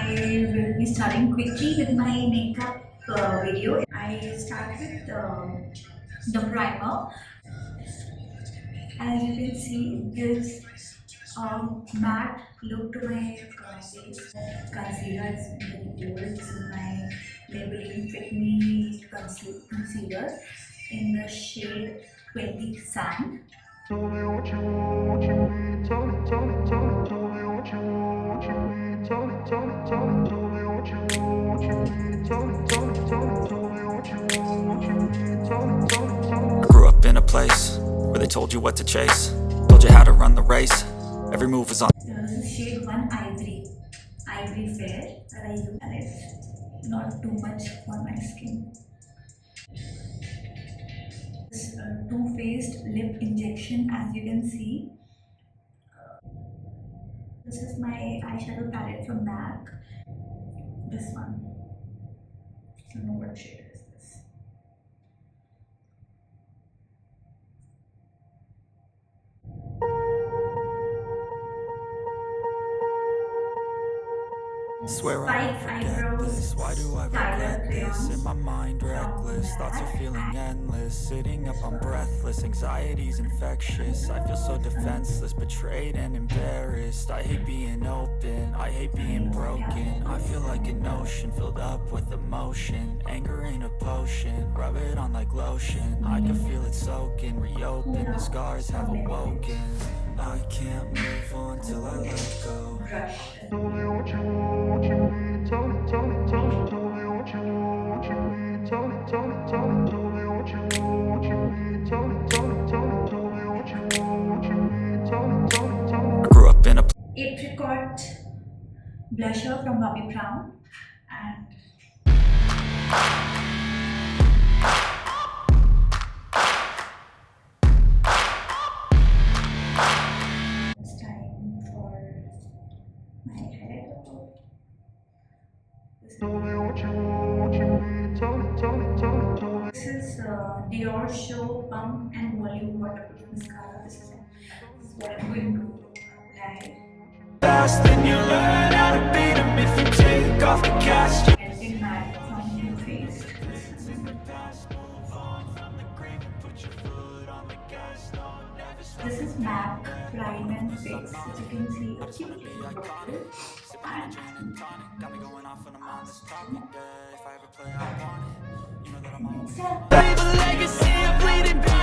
I will be starting quickly with my makeup video. I start with the primer. As you can see, it gives a matte look to my face. Concealer is very old. This is my Maybelline Fit Me concealer in the shade 20 Sand. I grew up in a place where they told you what to chase, told you how to run the race. Every move was on. This is shade 1 Ivory Fair that I use, and it's not too much on my skin. This Too Faced lip injection, as you can see. This is my eyeshadow palette from MAC. This one. I don't know what shade is this. Swear I won't forget this. Why do I regret this? In my mind reckless, thoughts are feeling endless. Sitting up, I'm breathless, anxiety's infectious. I feel so defenseless, betrayed and embarrassed. I hate being open, I hate being broken. I feel like an ocean filled up with emotion. Anger ain't a potion, rub it on like lotion. I can feel it soaking, reopen, the scars have awoken. I can't move on till I let go. I grew up in a Apricot blusher from Bobbi Brown, and it's time for my head. This is Dior Show Pump and Volume Waterproof Mascara. This is what I'm going to apply. fast and you learn how to beat 'em if you take off the cast. Melting matte from Too Faced. This is MAC Prime and Fix. As you can see, a cute little bottle. And Leave a legacy of bleeding.